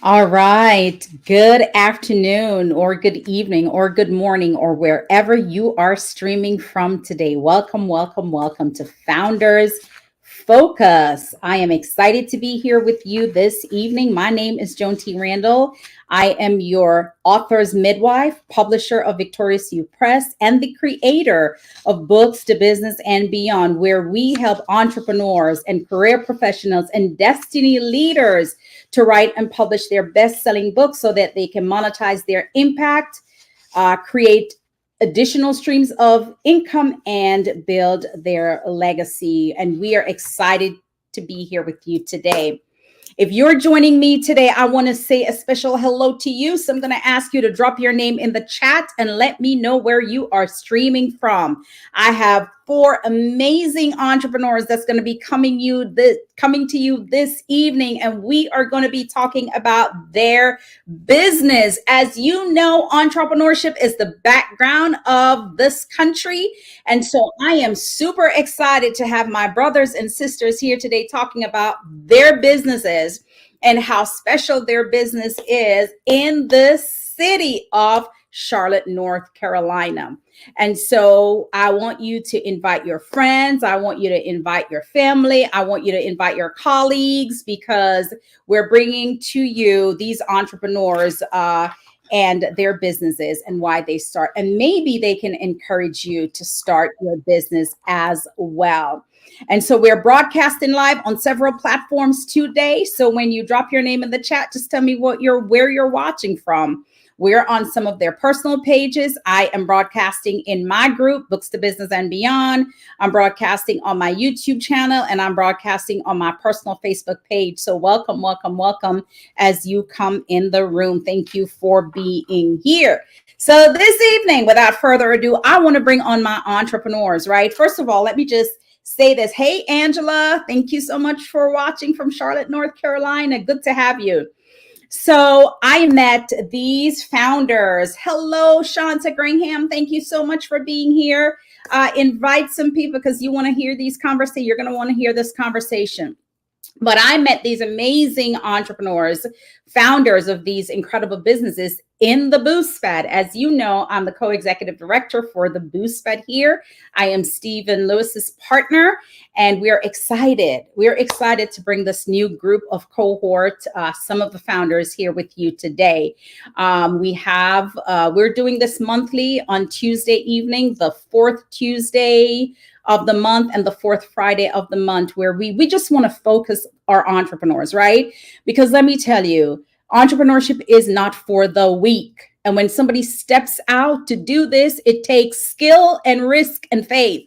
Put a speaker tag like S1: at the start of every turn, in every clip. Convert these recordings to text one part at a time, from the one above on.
S1: All right. Good afternoon, or good evening, or good morning, or wherever you are streaming from today. Welcome, welcome, welcome to Founders Focus. I am excited to be here with you this evening. My name is Joan T. Randall. I am your author's midwife, publisher of Victorious You Press, and the creator of Books to Business and Beyond, where we help entrepreneurs and career professionals and destiny leaders to write and publish their best-selling books so that they can monetize their impact, create additional streams of income, and build their legacy. And we are excited to be here with you today. If you're joining me today, I want to say a special hello to you. So I'm going to ask you to drop your name in the chat and let me know where you are streaming from. I have 4 amazing entrepreneurs that's going to be coming to you this evening, and we are going to be talking about their business. As you know, entrepreneurship is the background of this country, and so I am super excited to have my brothers and sisters here today talking about their businesses and how special their business is in the city of Charlotte, North Carolina. And so I want you to invite your friends. I want you to invite your family. I want you to invite your colleagues, because we're bringing to you these entrepreneurs and their businesses and why they start. And maybe they can encourage you to start your business as well. And so we're broadcasting live on several platforms today. So when you drop your name in the chat, just tell me where you're watching from. We're on some of their personal pages. I am broadcasting in my group, Books to Business and Beyond. I'm broadcasting on my YouTube channel, and I'm broadcasting on my personal Facebook page. So welcome, welcome, welcome as you come in the room. Thank you for being here. So this evening, without further ado, I want to bring on my entrepreneurs, right? First of all, let me just say this. Hey, Angela, thank you so much for watching from Charlotte, North Carolina. Good to have you. So I met these founders. Hello, Shanta Graham. Thank you so much for being here. Invite some people because you want to hear these conversations. You're going to want to hear this conversation. But I met these amazing entrepreneurs, founders of these incredible businesses in the Boost Fed. As you know, I'm the co-executive director for the Boost Fed here. I am Stephen Lewis's partner, and we're excited. We're excited to bring this new group of cohort, some of the founders here with you today. We're doing this monthly on Tuesday evening, the 4th Tuesday of the month and the 4th Friday of the month, where we just want to focus our entrepreneurs, right? Because let me tell you, entrepreneurship is not for the weak. And when somebody steps out to do this, it takes skill and risk and faith,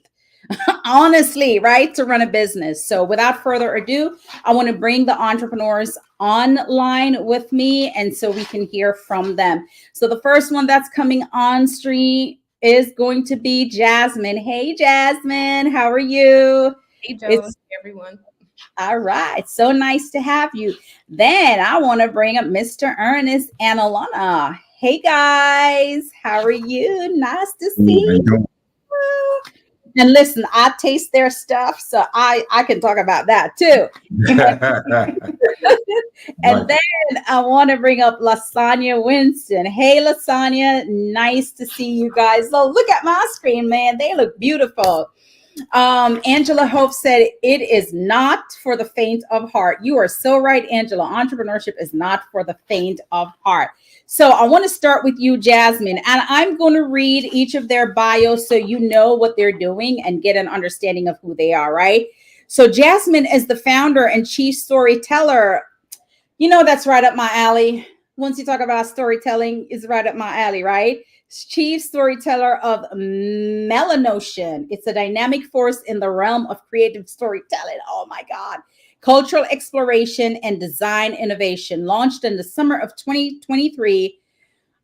S1: honestly, right, to run a business. So without further ado, I want to bring the entrepreneurs online with me, and so we can hear from them. So the first one that's coming on stream is going to be Jasmine. Hey, Jasmine, how are you?
S2: Hey, Joe. Hey, everyone.
S1: All right. So nice to have you. Then I want to bring up Mr. Ernest and Alonna. Hey, guys. How are you? Nice to see you. And listen, I taste their stuff, so I can talk about that too. And then I want to bring up Lasagna Winston. Hey, Lasagna, nice to see you guys. So look at my screen, man. They look beautiful. Angela Hope said, it is not for the faint of heart. You are so right, Angela. Entrepreneurship is not for the faint of heart. So I want to start with you, Jasmine, and I'm going to read each of their bios so you know what they're doing and get an understanding of who they are, right? So Jasmine is the founder and chief storyteller. You know, that's right up my alley. Once you talk about storytelling, it's right up my alley, right? Chief storyteller of MELANOTION. It's a dynamic force in the realm of creative storytelling. Oh my God. Cultural exploration and design innovation. Launched in the summer of 2023,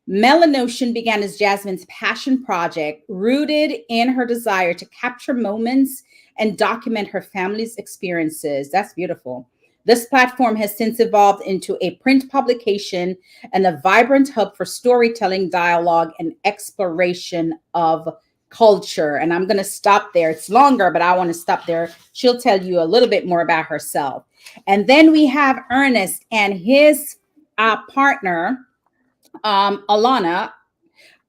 S1: MELANOTION began as Jasmine's passion project, rooted in her desire to capture moments and document her family's experiences. That's beautiful. This platform has since evolved into a print publication and a vibrant hub for storytelling, dialogue, and exploration of culture. And I'm going to stop there. It's longer, but I want to stop there. She'll tell you a little bit more about herself. And then we have Ernest and his partner, Alonna.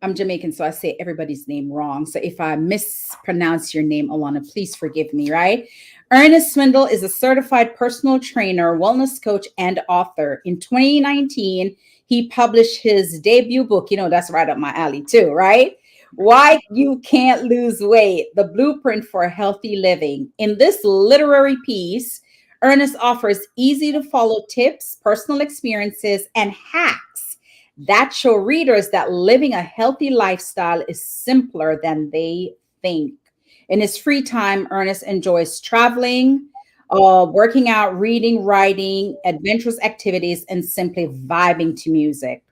S1: I'm Jamaican, so I say everybody's name wrong. So if I mispronounce your name, Alonna, please forgive me, right? Ernest Swindel is a certified personal trainer, wellness coach, and author. In 2019, he published his debut book. You know, that's right up my alley too, right? Why You Can't Lose Weight, The Blueprint for Healthy Living. In this literary piece, Ernest offers easy to follow tips, personal experiences, and hacks that show readers that living a healthy lifestyle is simpler than they think. In his free time, Ernest enjoys traveling, working out, reading, writing, adventurous activities, and simply vibing to music.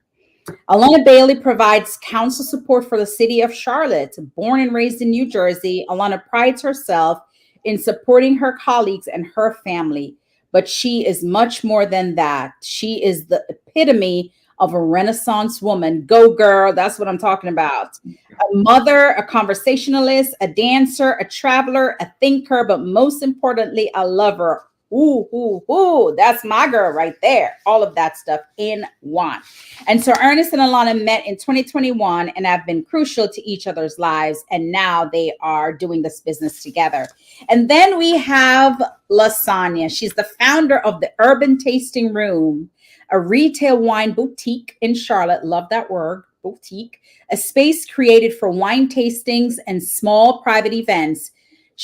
S1: Alonna Bailey provides counsel support for the city of Charlotte. Born and raised in New Jersey, Alonna prides herself in supporting her colleagues and her family. But she is much more than that. She is the epitome of a Renaissance woman. Go, girl. That's what I'm talking about. A mother, a conversationalist, a dancer, a traveler, a thinker, but most importantly, a lover. Ooh, ooh, ooh, that's my girl right there. All of that stuff in one. And so Ernest and Alonna met in 2021 and have been crucial to each other's lives. And now they are doing this business together. And then we have Lasagna. She's the founder of the Urban Tasting Room, a retail wine boutique in Charlotte. Love that word, boutique. A space created for wine tastings and small private events.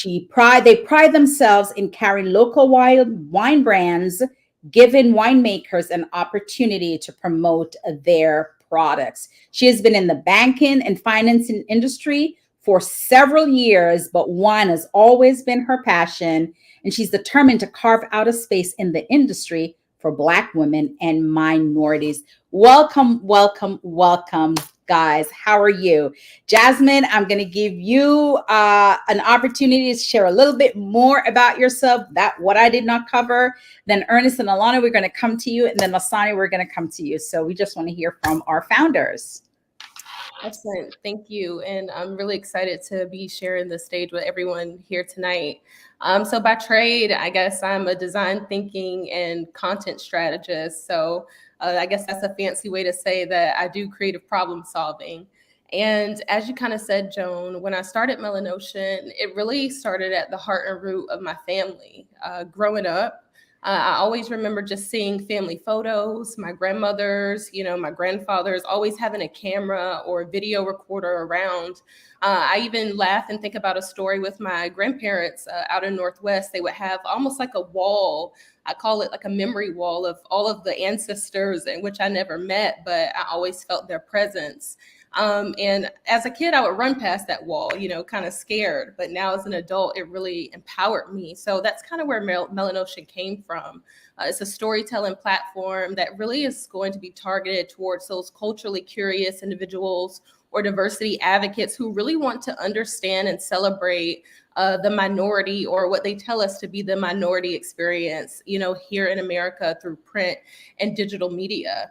S1: They pride themselves in carrying local wine brands, giving winemakers an opportunity to promote their products. She has been in the banking and financing industry for several years, but wine has always been her passion, and she's determined to carve out a space in the industry for Black women and minorities. Welcome, welcome, welcome, guys. How are you? Jasmine, I'm going to give you an opportunity to share a little bit more about yourself, that what I did not cover. Then Ernest and Alonna, we're going to come to you. And then Lasagna, we're going to come to you. So we just want to hear from our founders.
S2: Excellent. Thank you. And I'm really excited to be sharing the stage with everyone here tonight. So by trade, I guess I'm a design thinking and content strategist. So I guess that's a fancy way to say that I do creative problem solving. And as you kind of said, Joan, when I started MELANOTION, it really started at the heart and root of my family. Growing up, I always remember just seeing family photos, my grandmothers, my grandfathers always having a camera or a video recorder around. I even laugh and think about a story with my grandparents out in Northwest. They would have almost like a wall. I call it like a memory wall of all of the ancestors, in which I never met, but I always felt their presence. And as a kid, I would run past that wall, kind of scared. But now as an adult, it really empowered me. So that's kind of where MELANOTION came from. It's a storytelling platform that really is going to be targeted towards those culturally curious individuals or diversity advocates who really want to understand and celebrate the minority, or what they tell us to be the minority experience, here in America through print and digital media.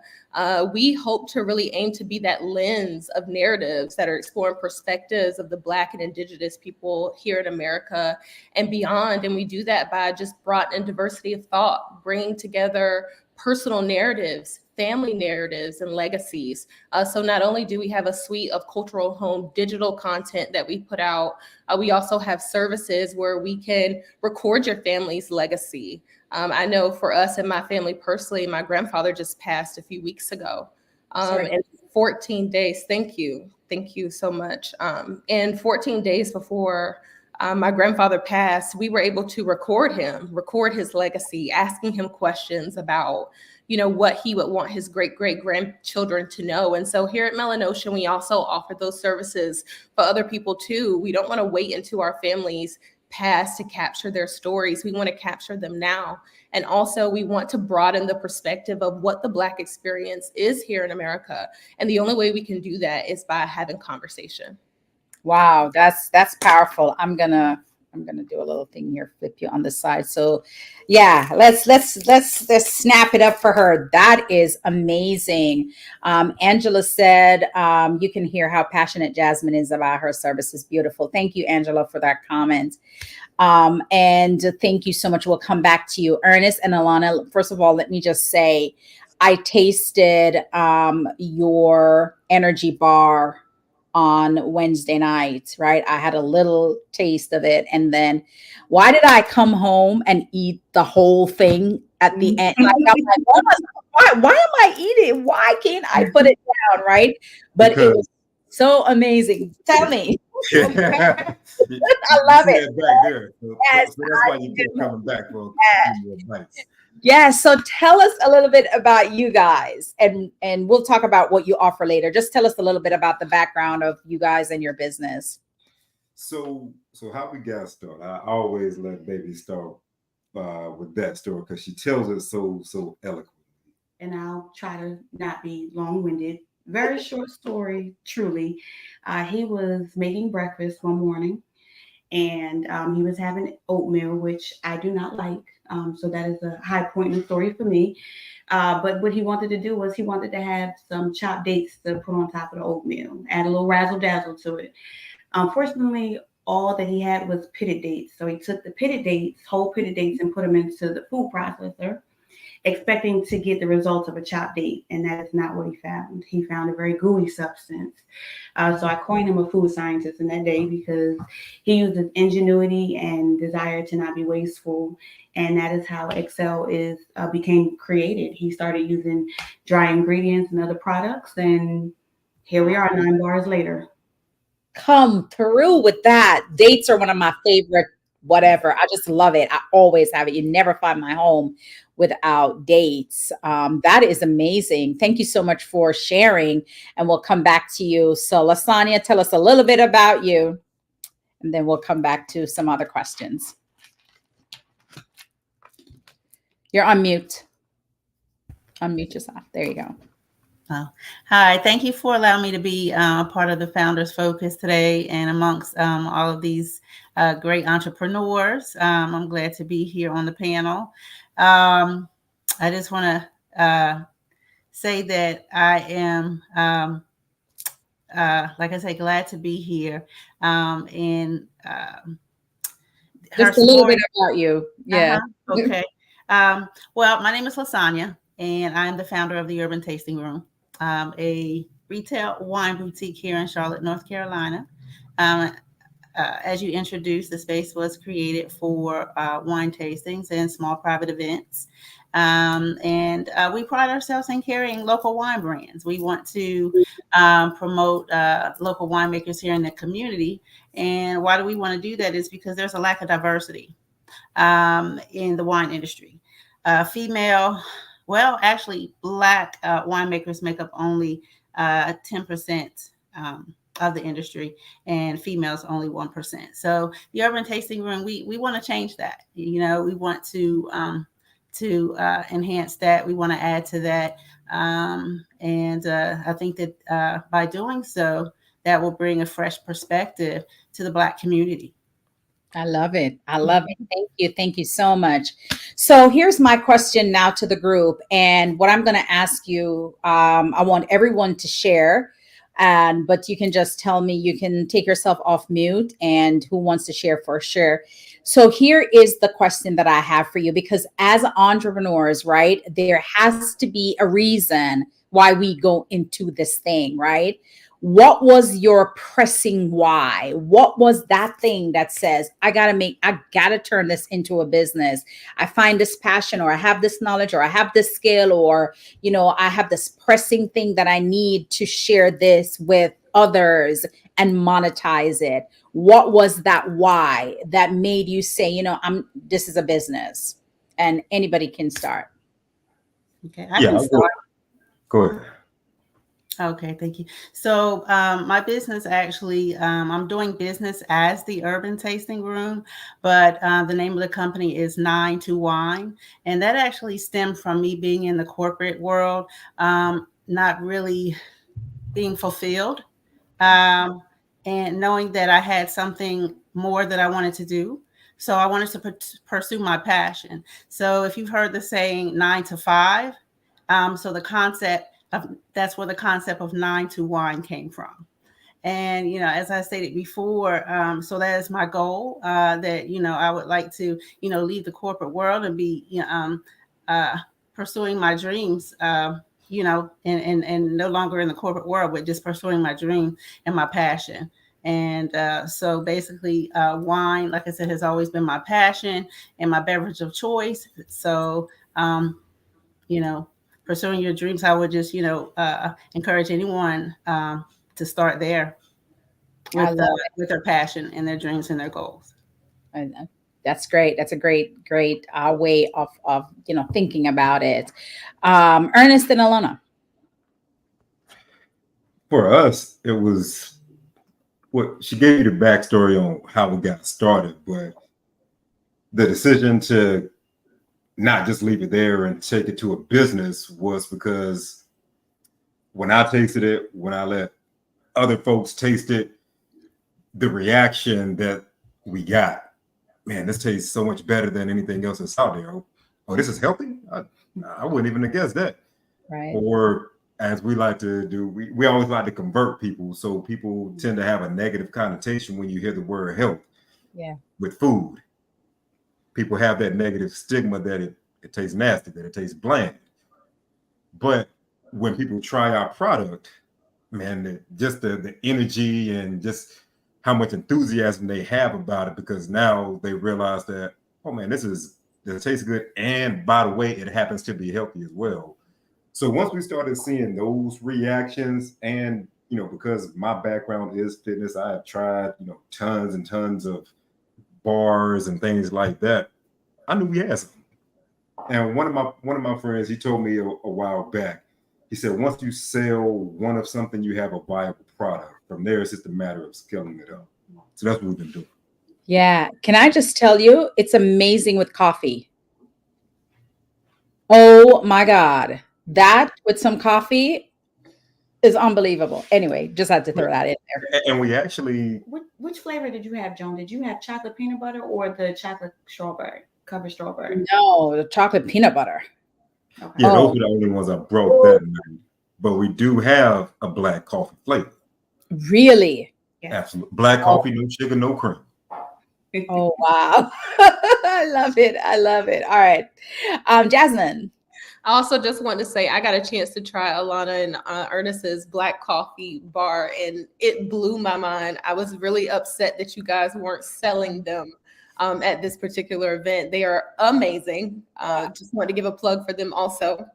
S2: We hope to really aim to be that lens of narratives that are exploring perspectives of the Black and Indigenous people here in America and beyond. And we do that by just broadening diversity of thought, bringing together personal narratives, family narratives, and legacies. So not only do we have a suite of cultural home digital content that we put out, we also have services where we can record your family's legacy. I know for us and my family personally, my grandfather just passed a few weeks ago. And 14 days, thank you so much. And 14 days before my grandfather passed, we were able to record his legacy, asking him questions about, what he would want his great-great-grandchildren to know. And so here at MELANOTION, we also offer those services for other people too. We don't want to wait until our families pass to capture their stories. We want to capture them now. And also we want to broaden the perspective of what the Black experience is here in America. And the only way we can do that is by having conversation.
S1: Wow, that's powerful. I'm gonna do a little thing here, flip you on the side. So yeah, let's snap it up for her. That is amazing. Angela said, you can hear how passionate Jasmine is about her services. Beautiful. Thank you, Angela, for that comment. And thank you so much. We'll come back to you, Ernest and Alonna. First of all, let me just say, I tasted your energy bar on Wednesday night, right? I had a little taste of it. And then why did I come home and eat the whole thing at the end? Like, I'm like, oh why am I eating? Why can't I put it down, right? But it was so amazing. Tell me.
S3: Yeah.
S1: I love
S3: see
S1: it.
S3: that back there.
S1: Yes,
S3: So that's why you keep coming back for a few more bites.
S1: yeah, so tell us a little bit about you guys, and we'll talk about what you offer later. Just tell us a little bit about the background of you guys and your business.
S3: So how we got started? I always let baby start with that story because she tells it so eloquently.
S4: And I'll try to not be long-winded. Very short story, truly. He was making breakfast one morning, and he was having oatmeal, which I do not like. So that is a high point in the story for me. But what he wanted to do was he wanted to have some chopped dates to put on top of the oatmeal, add a little razzle dazzle to it. Unfortunately, all that he had was pitted dates. So he took the pitted dates, whole pitted dates, and put them into the food processor, expecting to get the results of a chopped date, and that is not what he found. He found a very gooey substance. So I coined him a food scientist in that day because he used his ingenuity and desire to not be wasteful, and that is how XCEL is became created. He started using dry ingredients and other products, and here we are 9 bars later.
S1: Come through with that. Dates are one of my favorite, whatever. I just love it. I always have it. You never find my home without dates. That is amazing. Thank you so much for sharing, and we'll come back to you. So, Lasagna, tell us a little bit about you, and then we'll come back to some other questions. You're on mute. Unmute yourself. There you go.
S5: Oh. Hi, thank you for allowing me to be a part of the Founders Focus today and amongst all of these great entrepreneurs. I'm glad to be here on the panel. I just want to say that I am, like I say, glad to be here. And
S1: just a little bit about you. Yeah.
S5: Okay. Well, my name is Lasagna, and I'm the founder of the Urban Tasting Room, a retail wine boutique here in Charlotte, North Carolina. As you introduced, the space was created for wine tastings and small private events. And we pride ourselves in carrying local wine brands. We want to promote local winemakers here in the community. And why do we want to do that? Is because there's a lack of diversity in the wine industry. Female, well, actually, Black winemakers make up only 10% of the industry, and females only 1%. So the Urban Tasting Room, we want to change that. You know, we want to enhance that. We want to add to that, and I think that by doing so, that will bring a fresh perspective to the Black community.
S1: I love it. I love it. Thank you. Thank you so much. So here's my question now to the group. And what I'm going to ask you, I want everyone to share, but you can just tell me, you can take yourself off mute, and who wants to share for sure. So here is the question that I have for you, because as entrepreneurs, right, there has to be a reason why we go into this thing, right? What was your pressing why? What was that thing that says, I gotta turn this into a business. I find this passion, or I have this knowledge, or I have this skill, or, you know, I have this pressing thing that I need to share this with others and monetize it. What was that why that made you say, you know, this is a business? And anybody can start.
S5: Okay, I can start.
S3: Go ahead.
S5: Okay, thank you. So my business actually, I'm doing business as the Urban Tasting Room, but the name of the company is 9 to Wine. And that actually stemmed from me being in the corporate world, not really being fulfilled, and knowing that I had something more that I wanted to do. So I wanted to pursue my passion. So if you've heard the saying 9 to 5, so the concept that's where the concept of 9 to Wine came from. And, you know, as I stated before, so that is my goal, that, you know, I would like to, you know, leave the corporate world and be, pursuing my dreams, you know, and no longer in the corporate world, but just pursuing my dream and my passion. And so basically, wine, like I said, has always been my passion and my beverage of choice. So, you know, pursuing your dreams, I would just, you know, encourage anyone to start there with their passion and their dreams and their goals.
S1: And that's great. That's a great way of you know, thinking about it. Ernest and Alonna.
S3: For us, it was what she gave you the backstory on how we got started, but the decision to not just leave it there and take it to a business was because when I tasted it, when I let other folks taste it, the reaction that we got, man, this tastes so much better than anything else that's out there. Oh, this is healthy? I wouldn't even have guessed that.
S1: Right.
S3: Or as we like to do, we always like to convert people. So people tend to have a negative connotation when you hear the word health.
S1: Yeah.
S3: With food. People have that negative stigma that it tastes nasty, that it tastes bland. But when people try our product, man, just the energy and just how much enthusiasm they have about it, because now they realize that, oh man, this tastes good. And by the way, it happens to be healthy as well. So once we started seeing those reactions, and, you know, because my background is fitness, I have tried, you know, tons and tons of bars and things like that. I knew we had something. And one of my friends, he told me a while back, he said, once you sell one of something, you have a viable product. From there, it's just a matter of scaling it up. So that's what we've been doing.
S1: Yeah. Can I just tell you, it's amazing with coffee. Oh my God. That with some coffee is unbelievable. Anyway, just had to throw that in there.
S3: And we actually...
S4: Which flavor did you have, Joan? Did you have chocolate peanut butter or the chocolate strawberry, covered strawberry?
S1: No, the chocolate peanut butter.
S4: Okay.
S3: Yeah, those were the only ones I brought that night. But we do have a black coffee flavor.
S1: Really?
S4: Yes.
S3: Absolutely. Black coffee, no sugar, no cream.
S1: Oh, wow. I love it. I love it. All right. Jasmine.
S2: I also just want to say I got a chance to try Alonna and Ernest's black coffee bar, and it blew my mind. I was really upset that you guys weren't selling them at this particular event. They are amazing. Just want to give a plug for them also.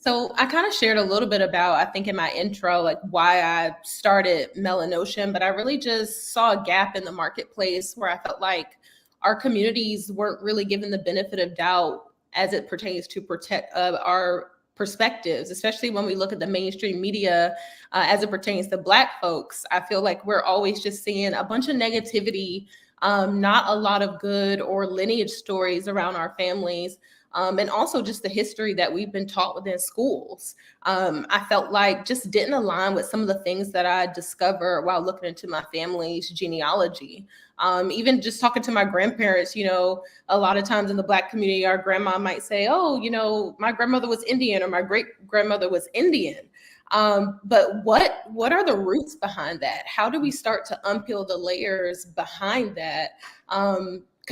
S2: So I kind of shared a little bit about, I think in my intro, like why I started MELANOTION, but I really just saw a gap in the marketplace where I felt like our communities weren't really given the benefit of doubt as it pertains to protect our perspectives, especially when we look at the mainstream media as it pertains to Black folks. I feel like we're always just seeing a bunch of negativity, not a lot of good or lineage stories around our families. And also just the history that we've been taught within schools. I felt like just didn't align with some of the things that I discovered while looking into my family's genealogy. Even just talking to my grandparents, you know, a lot of times in the Black community, our grandma might say, oh, you know, my grandmother was Indian or my great grandmother was Indian. But what are the roots behind that? How do we start to unpeel the layers behind that?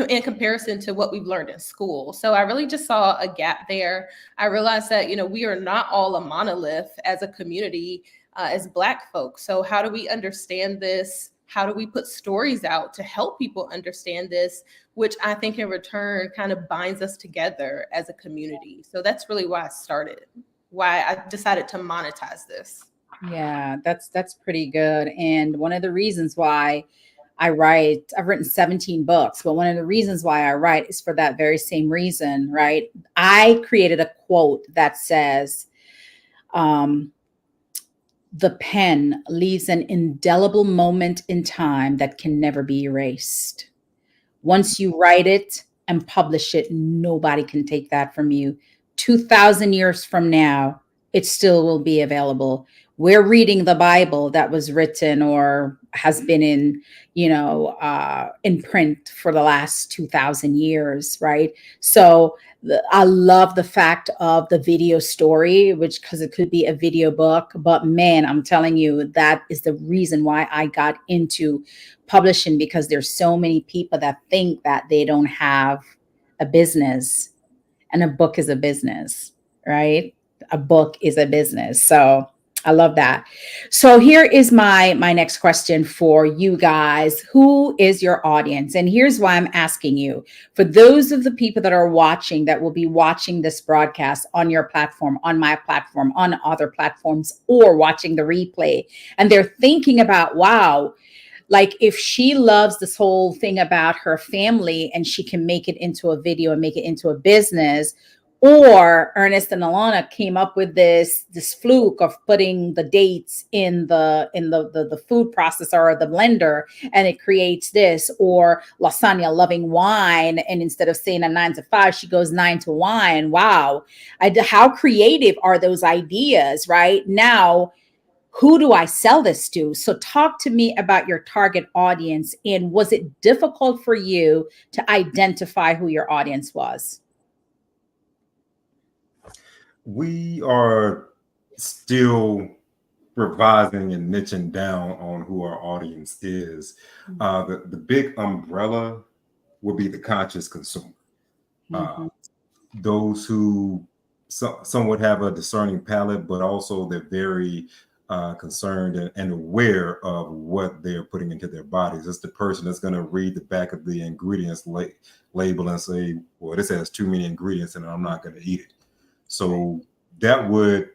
S2: In comparison to what we've learned in school. So I really just saw a gap there. I realized that, you know, we are not all a monolith as a community, as Black folks. So how do we understand this? How do we put stories out to help people understand this, which I think in return kind of binds us together as a community. So that's really why I started, why I decided to monetize this.
S1: Yeah, that's pretty good. And one of the reasons why I've written 17 books, but one of the reasons why I write is for that very same reason, right? I created a quote that says, the pen leaves an indelible moment in time that can never be erased. Once you write it and publish it, nobody can take that from you. 2,000 years from now, it still will be available. We're reading the Bible that was written or has been in, in print for the last 2,000 years, right? So I love the fact of the video story, because it could be a video book, but man, I'm telling you, that is the reason why I got into publishing, because there's so many people that think that they don't have a business. and a book is a business, right? A book is a business. So I love that. So here is my next question for you guys. Who is your audience? And here's why I'm asking you. For those of the people that are watching, that will be watching this broadcast on your platform, on my platform, on other platforms, or watching the replay, and they're thinking about, wow, like if she loves this whole thing about her family and she can make it into a video and make it into a business, or Ernest and Alonna came up with this fluke of putting the dates in the food processor or the blender, and it creates this, or Lasagna loving wine, and instead of saying a 9 to 5, she goes 9 to wine. Wow. How creative are those ideas, right? Now, who do I sell this to? So talk to me about your target audience, and was it difficult for you to identify who your audience was?
S3: We are still revising and niching down on who our audience is. The big umbrella would be the conscious consumer. Those who somewhat have a discerning palate, but also they're very concerned and aware of what they're putting into their bodies. It's the person that's going to read the back of the ingredients label and say, well, this has too many ingredients and I'm not going to eat it. So that would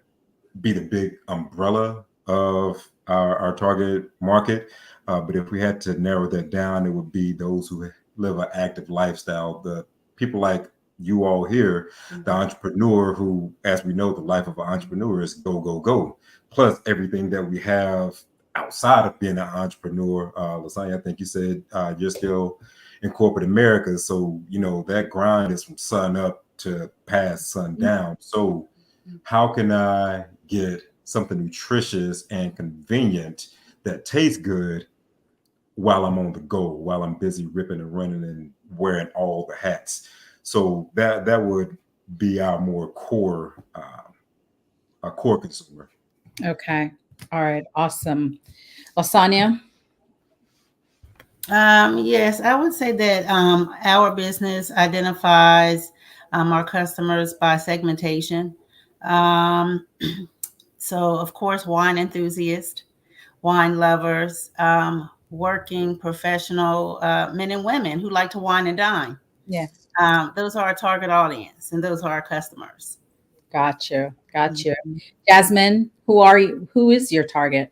S3: be the big umbrella of our target market. But if we had to narrow that down, it would be those who live an active lifestyle, the people like you all here, the entrepreneur who, as we know, the life of an entrepreneur is go, go, go. Plus everything that we have outside of being an entrepreneur. Lasagna, I think you said you're still in corporate America. So, you know, that grind is from sun up to past sundown. So how can I get something nutritious and convenient that tastes good while I'm on the go, while I'm busy ripping and running and wearing all the hats? So that would be our more core consumer.
S1: Okay. All right. Awesome. Lasagna?
S5: Yes, I would say that our business identifies our customers by segmentation. So, of course, wine enthusiasts, wine lovers, working professional men and women who like to wine and dine.
S1: Yeah.
S5: Those are our target audience, and those are our customers.
S1: Gotcha. Jasmine, who are you? Who is your target?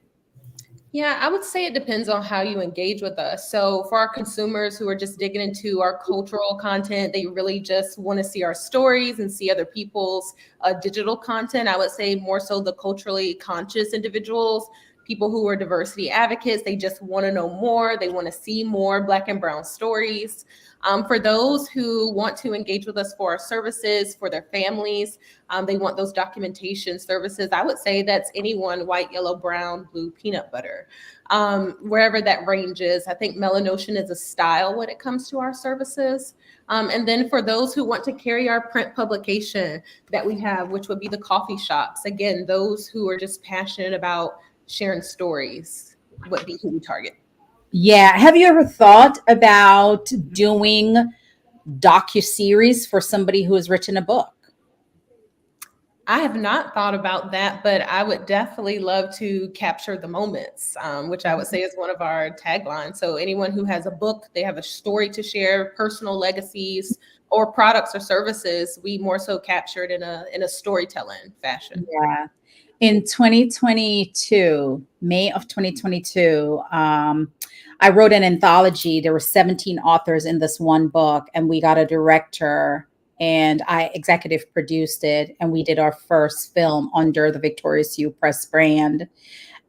S2: Yeah, I would say it depends on how you engage with us. So for our consumers who are just digging into our cultural content, they really just want to see our stories and see other people's digital content. I would say more so the culturally conscious individuals, people who are diversity advocates. They just want to know more. They want to see more Black and brown stories. For those who want to engage with us for our services, for their families, they want those documentation services. I would say that's anyone, white, yellow, brown, blue, peanut butter, wherever that range is. I think MELANOTION is a style when it comes to our services. And then for those who want to carry our print publication that we have, which would be the coffee shops, again, those who are just passionate about sharing stories would be who we target.
S1: Yeah. Have you ever thought about doing docuseries for somebody who has written a book?
S2: I have not thought about that, but I would definitely love to capture the moments, which I would say is one of our taglines. So anyone who has a book, they have a story to share, personal legacies, or products or services, we more so captured in a storytelling fashion.
S1: Yeah. In 2022, May of 2022, I wrote an anthology. There were 17 authors in this one book, and we got a director, and I executive produced it, and we did our first film under the Victorious You Press brand.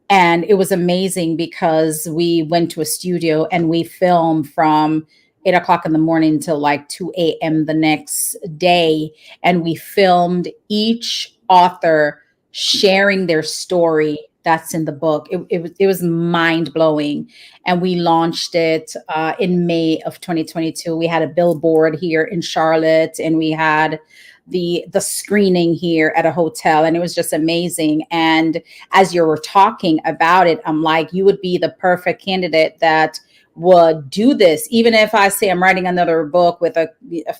S1: And it was amazing because we went to a studio and we filmed from 8 o'clock in the morning till like 2 a.m. the next day. And we filmed each author sharing their story that's in the book. It was mind blowing. And we launched it in May of 2022. We had a billboard here in Charlotte, and we had the screening here at a hotel, and it was just amazing. And as you were talking about it, I'm like, you would be the perfect candidate that would do this. Even if I say I'm writing another book with a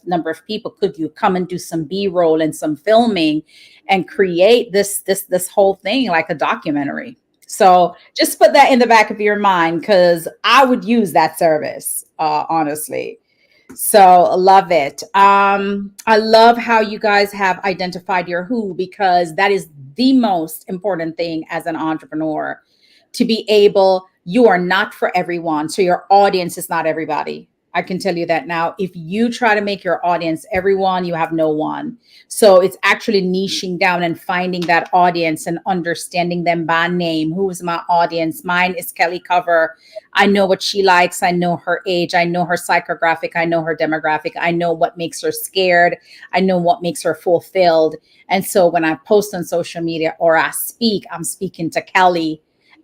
S1: number of people, could you come and do some B-roll and some filming and create this whole thing like a documentary? So just put that in the back of your mind, because I would use that service, honestly. So love it. I love how you guys have identified your who, because that is the most important thing as an entrepreneur, to be able, you are not for everyone. So your audience is not everybody. I can tell you that now. If you try to make your audience everyone, you have no one. So it's actually niching down and finding that audience and understanding them by name. Who is my audience? Mine is Kelly Cover. I know what she likes. I know her age. I know her psychographic. I know her demographic. I know what makes her scared. I know what makes her fulfilled. And so when I post on social media or I speak, I'm speaking to Kelly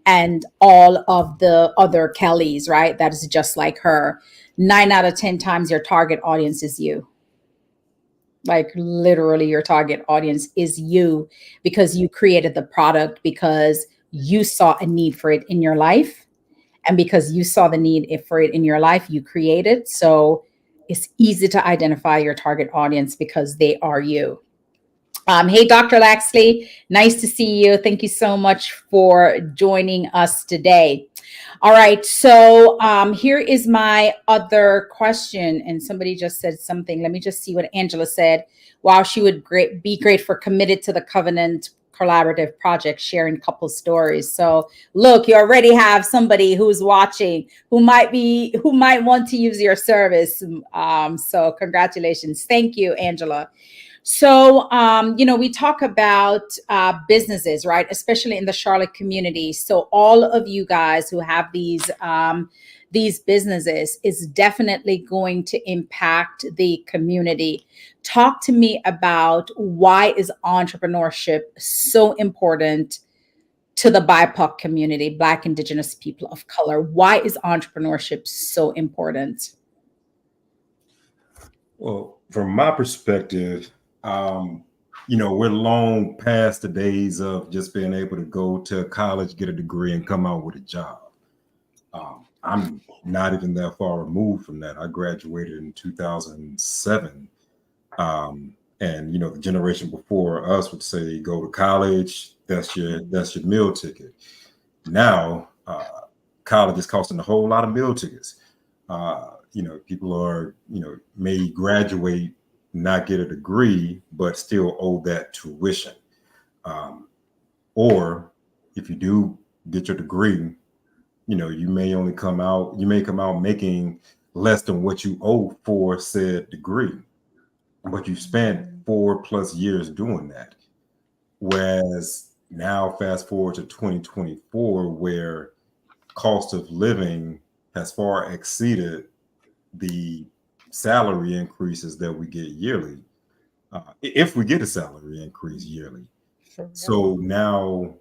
S1: and all of the other Kellys, right? That is just like her. 9 out of 10 times your target audience is you. Like literally your target audience is you, because you created the product, because you saw a need for it in your life. And because you saw the need for it in your life, you created. So it's easy to identify your target audience because they are you. Hey, Dr. Laxley, nice to see you. Thank you so much for joining us today. All right, so here is my other question. And somebody just said something. Let me just see what Angela said. Wow, she would be great for committed to the Covenant collaborative project, sharing couple stories. So look, you already have somebody who's watching who might want to use your service. So congratulations. Thank you, Angela. So, we talk about businesses, right? Especially in the Charlotte community. So all of you guys who have these businesses is definitely going to impact the community. Talk to me about, why is entrepreneurship so important to the BIPOC community, Black, Indigenous people of color? Why is entrepreneurship so important?
S3: Well, from my perspective, we're long past the days of just being able to go to college, get a degree, and come out with a job. I'm not even that far removed from that. I graduated in 2007. And the generation before us would say, go to college, that's your meal ticket. Now, college is costing a whole lot of meal tickets. People are, may graduate, not get a degree, but still owe that tuition. Or if you do get your degree, you may come out making less than what you owe for said degree, but you spent 4+ years doing that. Whereas now, fast forward to 2024, where cost of living has far exceeded the salary increases that we get yearly, if we get a salary increase yearly. So now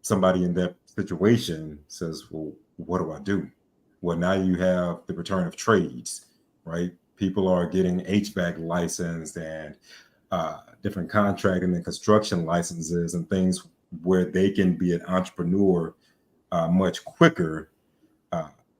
S3: somebody in that situation says, well, what do I do? Well, now you have the return of trades, right? People are getting HVAC licensed and different contracting and construction licenses and things where they can be an entrepreneur much quicker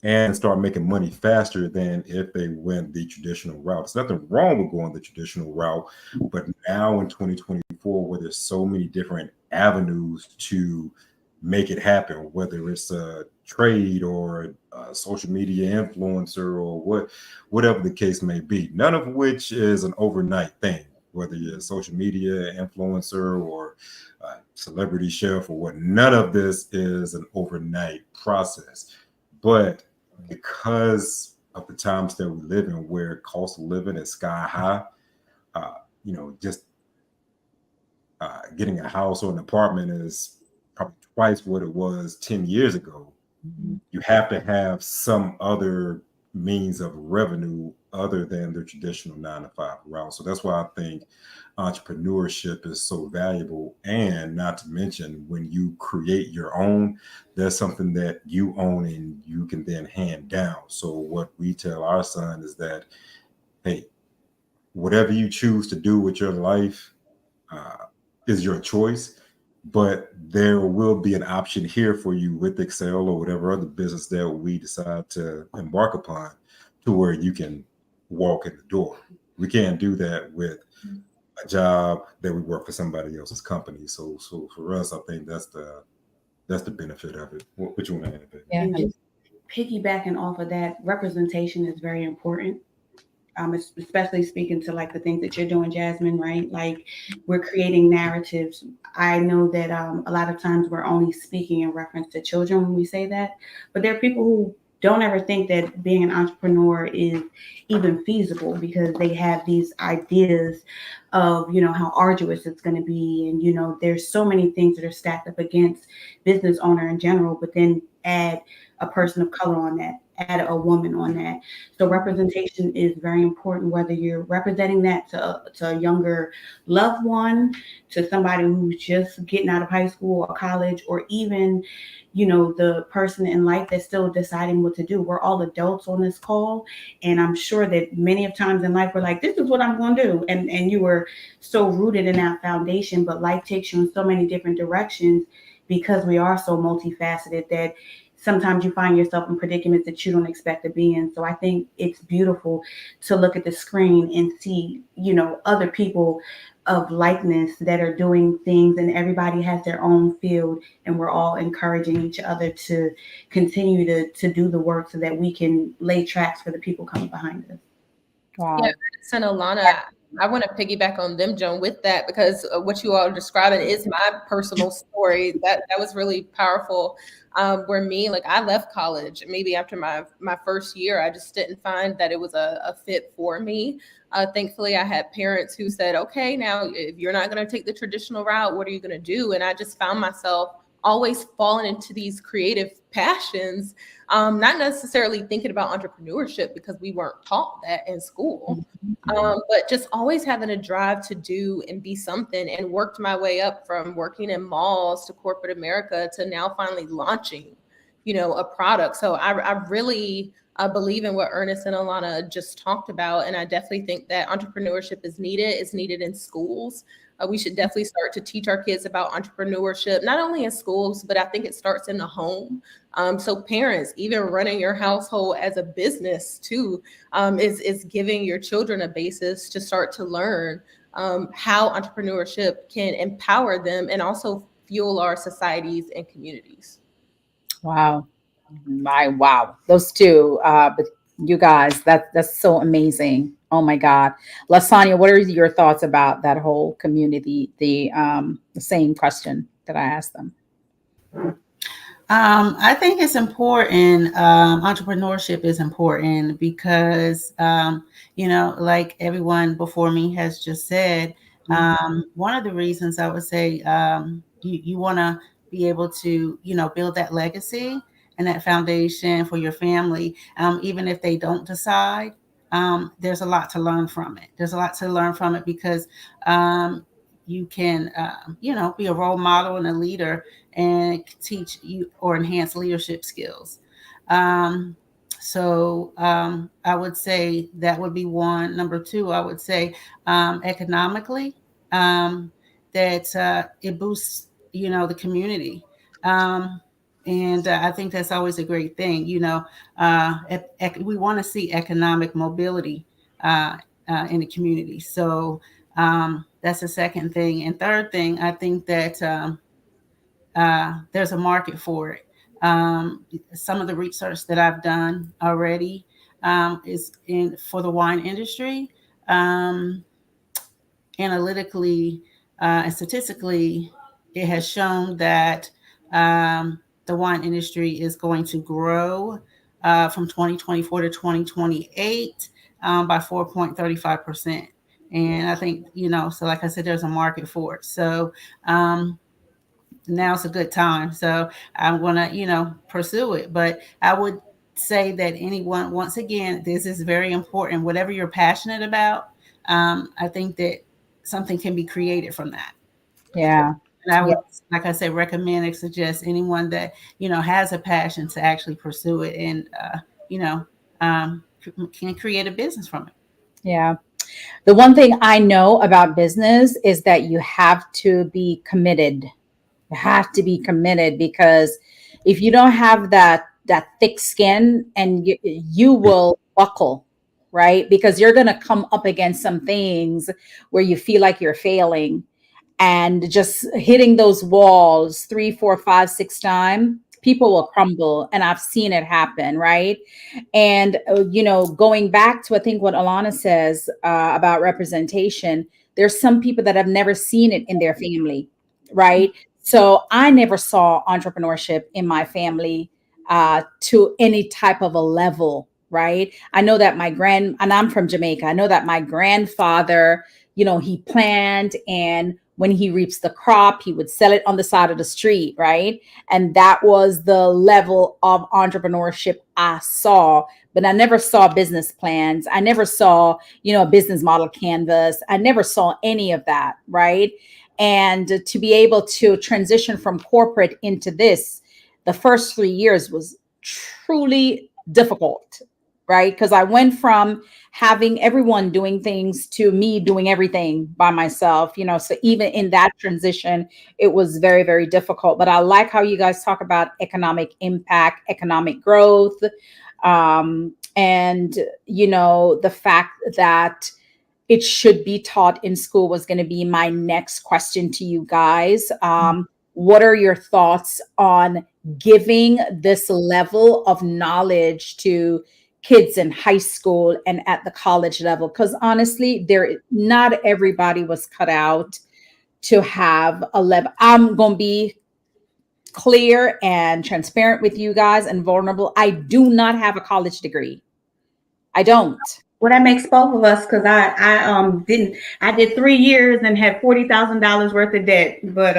S3: and start making money faster than if they went the traditional route. There's nothing wrong with going the traditional route, but now in 2024, where there's so many different avenues to make it happen, whether it's a trade or a social media influencer or whatever the case may be, none of which is an overnight thing, whether you're a social media influencer or a celebrity chef or what, none of this is an overnight process. But because of the times that we live in, where cost of living is sky high, just getting a house or an apartment is probably twice what it was 10 years ago. Mm-hmm. You have to have some other means of revenue other than the traditional 9-to-5 route. So that's why I think entrepreneurship is so valuable. And not to mention, when you create your own, there's something that you own and you can then hand down. So what we tell our son is that, hey, whatever you choose to do with your life is your choice. but there will be an option here for you with XCEL or whatever other business that we decide to embark upon, to where you can walk in the door. We can't do that with a job that we work for somebody else's company. So for us, I think that's the benefit of it. What you want to add, baby?
S1: Yeah.
S4: And just piggybacking off of that, representation is very important. Especially speaking to like the things that you're doing, Jasmine, right? Like we're creating narratives. I know that a lot of times we're only speaking in reference to children when we say that, but there are people who don't ever think that being an entrepreneur is even feasible because they have these ideas of, how arduous it's going to be. And, there's so many things that are stacked up against business owner in general, but then add a person of color on that, add a woman on that. So representation is very important, whether you're representing that to a younger loved one, to somebody who's just getting out of high school or college, or even, the person in life that's still deciding what to do. We're all adults on this call. And I'm sure that many of times in life, we're like, this is what I'm going to do. And you were so rooted in that foundation, but life takes you in so many different directions because we are so multifaceted that sometimes you find yourself in predicaments that you don't expect to be in. So I think it's beautiful to look at the screen and see, other people of likeness that are doing things, and everybody has their own field, and we're all encouraging each other to continue to do the work so that we can lay tracks for the people coming behind us.
S1: Wow.
S2: Yeah, and Alonna, I want to piggyback on them, Joan, with that, because what you all are describing is my personal story. That was really powerful. Where I left college maybe after my first year. I just didn't find that it was a fit for me. Thankfully, I had parents who said, okay, now if you're not going to take the traditional route, what are you going to do? And I just found myself always falling into these creative passions, not necessarily thinking about entrepreneurship because we weren't taught that in school, but just always having a drive to do and be something, and worked my way up from working in malls to corporate America to now finally launching, a product. So I really believe in what Ernest and Alonna just talked about. And I definitely think that entrepreneurship is needed. It's needed in schools. We should definitely start to teach our kids about entrepreneurship, not only in schools, but I think it starts in the home. So parents, even running your household as a business too, is giving your children a basis to start to learn how entrepreneurship can empower them and also fuel our societies and communities.
S1: Wow. Wow. Those two, but you guys, that's so amazing. Oh my God. Lasagna, what are your thoughts about that whole community? The same question that I asked them.
S5: I think it's important. Entrepreneurship is important because, like everyone before me has just said, one of the reasons I would say you want to be able to, build that legacy and that foundation for your family, even if they don't decide. There's a lot to learn from it. There's a lot to learn from it because you can, be a role model and a leader and teach you or enhance leadership skills. So I would say that would be one. Number two, I would say economically, that it boosts, the community. And I think that's always a great thing. We want to see economic mobility in the community. So that's the second thing. And third thing, I think that there's a market for it. Some of the research that I've done already is for the wine industry. Analytically and statistically, it has shown that the wine industry is going to grow from 2024 to 2028 by 4.35%. And I think, so like I said, there's a market for it. So now's a good time. So I'm going to, pursue it. But I would say that anyone, once again, this is very important. Whatever you're passionate about, I think that something can be created from that.
S1: Yeah.
S5: And I would, like I said, recommend and suggest anyone that, has a passion to actually pursue it and, can create a business from it.
S1: Yeah. The one thing I know about business is that you have to be committed You have to be committed, because if you don't have that thick skin, and you will buckle, right? Because you're going to come up against some things where you feel like you're failing, and just hitting those walls 3, 4, 5, 6 times, people will crumble. And I've seen it happen, right? And, going back to, I think, what Alonna says about representation, there's some people that have never seen it in their family, right? So I never saw entrepreneurship in my family to any type of a level, right? I know that and I'm from Jamaica. I know that my grandfather, he planned, and when he reaps the crop, he would sell it on the side of the street, right? And that was the level of entrepreneurship I saw. But I never saw business plans. I never saw, a business model canvas. I never saw any of that, right? And to be able to transition from corporate into this, the first 3 years was truly difficult, right? Because I went from having everyone doing things to me doing everything by myself, so even in that transition, it was very, very difficult. But I like how you guys talk about economic impact, economic growth, and, the fact that it should be taught in school was going to be my next question to you guys. What are your thoughts on giving this level of knowledge to kids in high school and at the college level? Because honestly, not everybody was cut out to have a level. I'm going to be clear and transparent with you guys and vulnerable. I do not have a college degree. I don't.
S4: Well, that makes both of us, because I did 3 years and had $40,000 worth of debt. But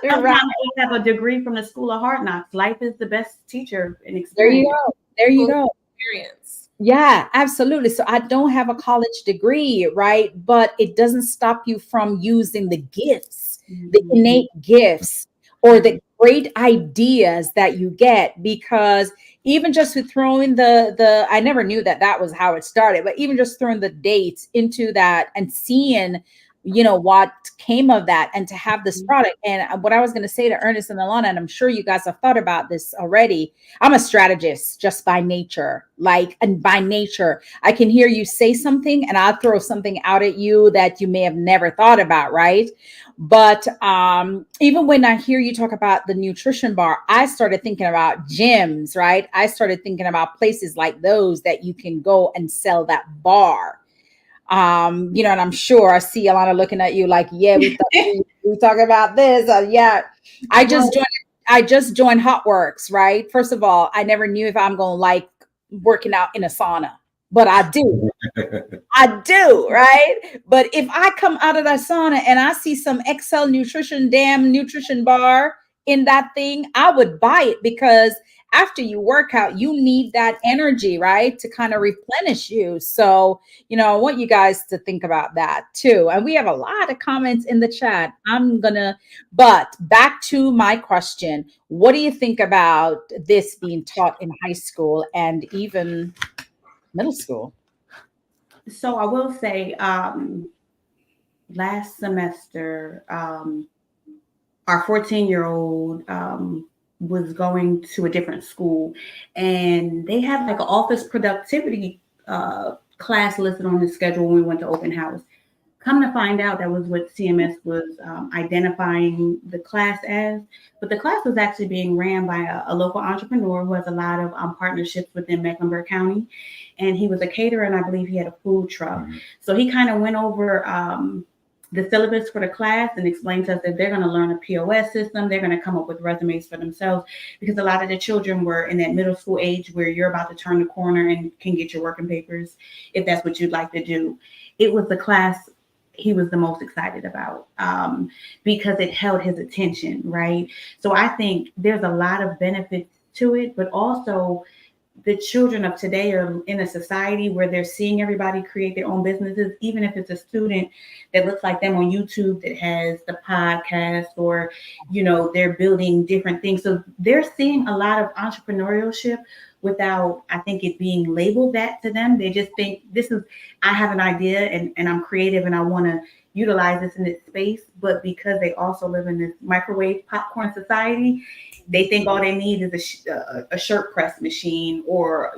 S1: Right.
S4: I have a degree from the School of Hard Knocks. Life is the best teacher in experience.
S1: There you go. There you go.
S2: Experience.
S1: Yeah, absolutely. So I don't have a college degree, right? But it doesn't stop you from using the gifts, the innate gifts, or the great ideas that you get. Because even just with throwing I never knew that was how it started, but even just throwing the dates into that and seeing, what came of that, and to have this product. And what I was going to say to Ernest and Alonna, and I'm sure you guys have thought about this already, I'm a strategist just by nature. And by nature, I can hear you say something and I'll throw something out at you that you may have never thought about, right? But even when I hear you talk about the nutrition bar, I started thinking about gyms, right? I started thinking about places like those that you can go and sell that bar. And I'm sure I see Alonna looking at you like, yeah, we talk about this. Yeah, I just joined Hotworks, right? First of all, I never knew if I'm going to like working out in a sauna, but I do. I do, right? But if I come out of that sauna and I see some XCEL nutrition bar in that thing, I would buy it, because after you work out, you need that energy, right? To kind of replenish you. So, I want you guys to think about that too. And we have a lot of comments in the chat. But back to my question. What do you think about this being taught in high school and even middle school?
S4: So I will say, last semester, our 14-year-old was going to a different school, and they had like an office productivity class listed on the schedule when we went to open house. Come to find out, that was what CMS was identifying the class as. But the class was actually being ran by a local entrepreneur who has a lot of partnerships within Mecklenburg County. And he was a caterer, and I believe he had a food truck. So he kind of went over the syllabus for the class and explained to us that they're going to learn a POS system. They're going to come up with resumes for themselves, because a lot of the children were in that middle school age where you're about to turn the corner and can get your working papers if that's what you'd like to do. It was the class he was the most excited about because it held his attention, right? So I think there's a lot of benefits to it, but also the children of today are in a society where they're seeing everybody create their own businesses, even if it's a student that looks like them on YouTube that has the podcast, or, they're building different things. So they're seeing a lot of entrepreneurship without, I think, it being labeled that to them. They just think I have an idea and I'm creative and I want to utilize this in its space, but because they also live in this microwave popcorn society, they think all they need is a shirt press machine or,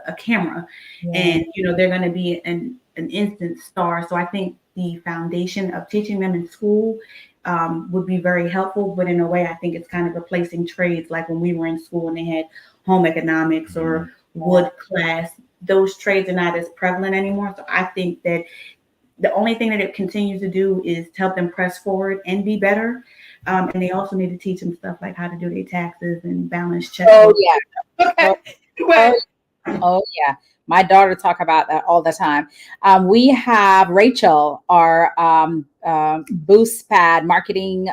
S4: a camera.
S1: Yeah.
S4: And, they're going to be an instant star. So I think the foundation of teaching them in school would be very helpful. But in a way, I think it's kind of replacing trades. Like when we were in school and they had home economics or wood class, those trades are not as prevalent anymore. So I think that the only thing that it continues to do is to help them press forward and be better. And they also need to teach them stuff like how to do their taxes and balance checks.
S1: Oh, yeah.
S4: Okay.
S1: Oh, yeah. My daughter talk about that all the time. We have Rachel, our Boost Pad marketing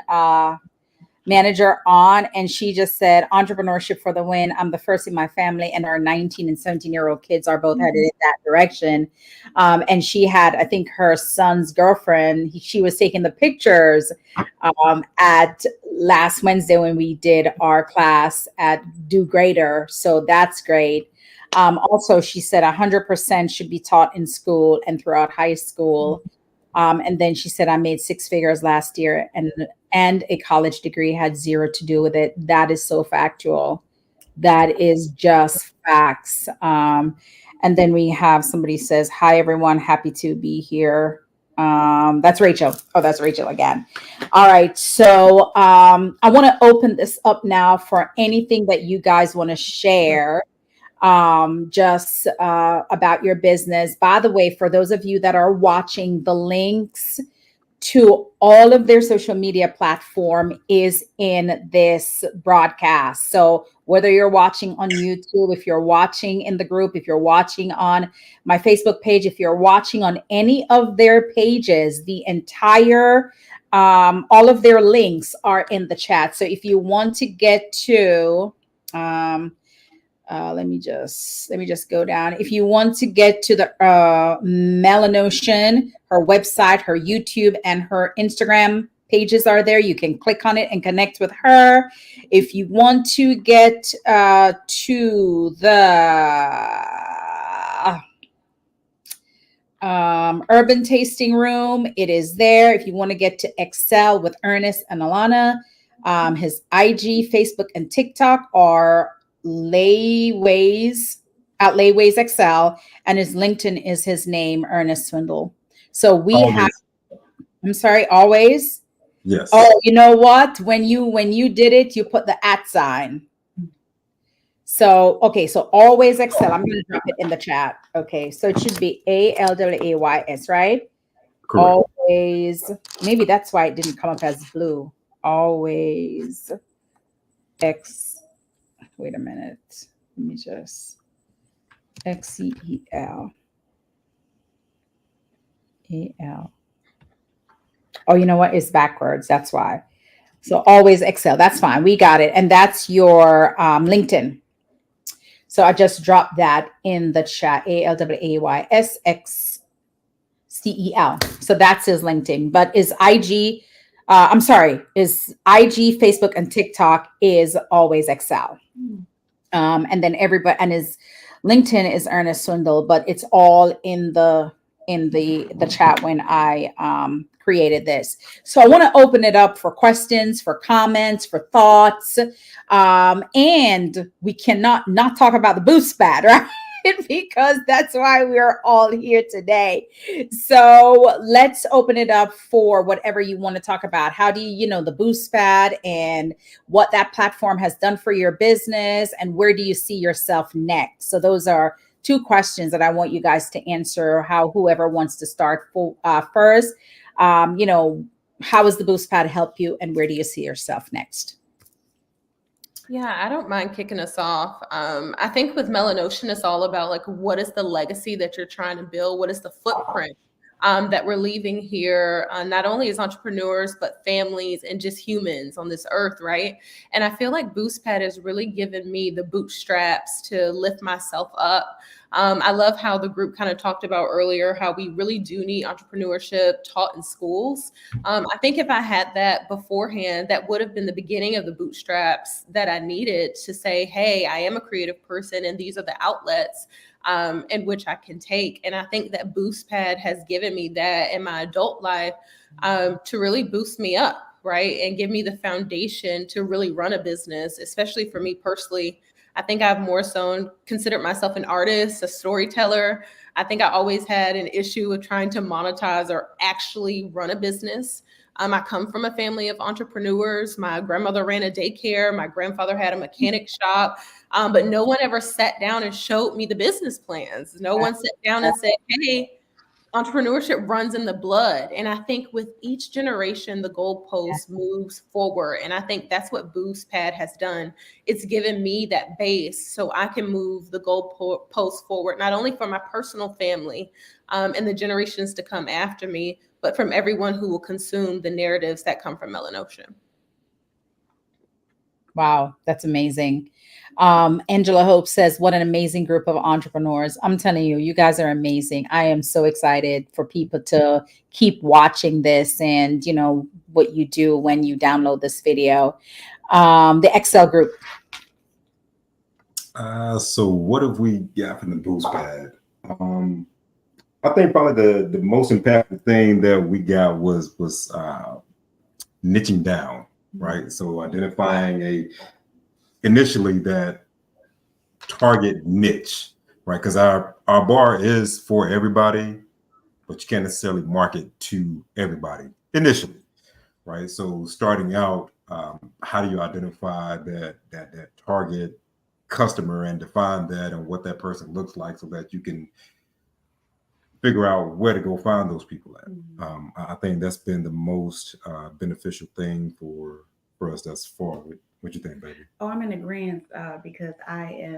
S1: manager on, and she just said, entrepreneurship for the win. I'm the first in my family, and our 19 and 17-year-old kids are both headed in that direction. And she had, I think, her son's girlfriend. She was taking the pictures at last Wednesday when we did our class at Do Greater. So that's great. Also, she said 100% should be taught in school and throughout high school. And then she said, I made 6 figures last year and a college degree had zero to do with it. That is so factual. That is just facts. And then we have somebody says, hi, everyone. Happy to be here. That's Rachel. Oh, that's Rachel again. All right. So I want to open this up now for anything that you guys want to share. Just about your business. By the way, for those of you that are watching, the links to all of their social media platform is in this broadcast. So whether you're watching on YouTube, if you're watching in the group, if you're watching on my Facebook page, if you're watching on any of their pages, the entire all of their links are in the chat. So if you want to get to let me just go down. If you want to get to the MELANOTION, her website, her YouTube, and her Instagram pages are there. You can click on it and connect with her. If you want to get to the Urban Tasting Room, it is there. If you want to get to XCEL with Ernest and Alonna, his IG, Facebook, and TikTok are Layways at Layways XCEL, and his LinkedIn is his name, Ernest Swindel. So we
S3: Always.
S1: have, I'm sorry, always.
S3: Yes.
S1: Oh, you know what? When you did it, you put the @ sign. So okay, so always XCEL. I'm going to drop it in the chat. Okay, so it should be ALWAYS, right?
S3: Correct.
S1: Always. Maybe that's why it didn't come up as blue. Always X. Wait a minute. Let me just XCEL. AL. Oh, you know what? It's backwards. That's why. So always XCEL. That's fine. We got it. And that's your LinkedIn. So I just dropped that in the chat. ALWAYSXCEL. So that's his LinkedIn. But is IG, is IG, Facebook, and TikTok is always XCEL. And then everybody, and his LinkedIn is Ernest Swindel, but it's all in the chat when I created this. So I want to open it up for questions, for comments, for thoughts. And we cannot not talk about the Boost Pad, right? Because that's why we're all here today. So let's open it up for whatever you want to talk about. How do you the Boost Pad and what that platform has done for your business, and where do you see yourself next? So those are 2 questions that I want you guys to answer. Whoever wants to start first, how has the Boost Pad helped you, and where do you see yourself next?
S2: Yeah, I don't mind kicking us off. I think with MELANOTION, it's all about like, what is the legacy that you're trying to build? What is the footprint that we're leaving here, not only as entrepreneurs, but families and just humans on this earth, right? And I feel like Boost Pad has really given me the bootstraps to lift myself up. I love how the group kind of talked about earlier, how we really do need entrepreneurship taught in schools. I think if I had that beforehand, that would have been the beginning of the bootstraps that I needed to say, hey, I am a creative person and these are the outlets in which I can take. And I think that BoostPad has given me that in my adult life to really boost me up, right? And give me the foundation to really run a business, especially for me personally. I think I've more so considered myself an artist, a storyteller. I think I always had an issue with trying to monetize or actually run a business. I come from a family of entrepreneurs. My grandmother ran a daycare. My grandfather had a mechanic shop. But no one ever sat down and showed me the business plans. No one sat down and said, hey, entrepreneurship runs in the blood. And I think with each generation, the goalpost moves forward. And I think that's what BoostPad has done. It's given me that base so I can move the goalpost forward, not only for my personal family and the generations to come after me, but from everyone who will consume the narratives that come from MELANOTION.
S1: Wow, that's amazing. Angela Hope says, what an amazing group of entrepreneurs. I'm telling you, you guys are amazing. I am so excited for people to keep watching this and, you know, what you do when you download this video. The XCEL group.
S3: So what have we got from the BoostPad? I think probably the most impactful thing that we got was niching down, right? So identifying initially that target niche, right? Because our bar is for everybody, but you can't necessarily market to everybody initially, right? So starting out, how do you identify that target customer and define that and what that person looks like so that you can figure out where to go find those people at. I think that's been the most beneficial thing for us thus far. What you think, baby?
S4: Oh, I'm in agreement because I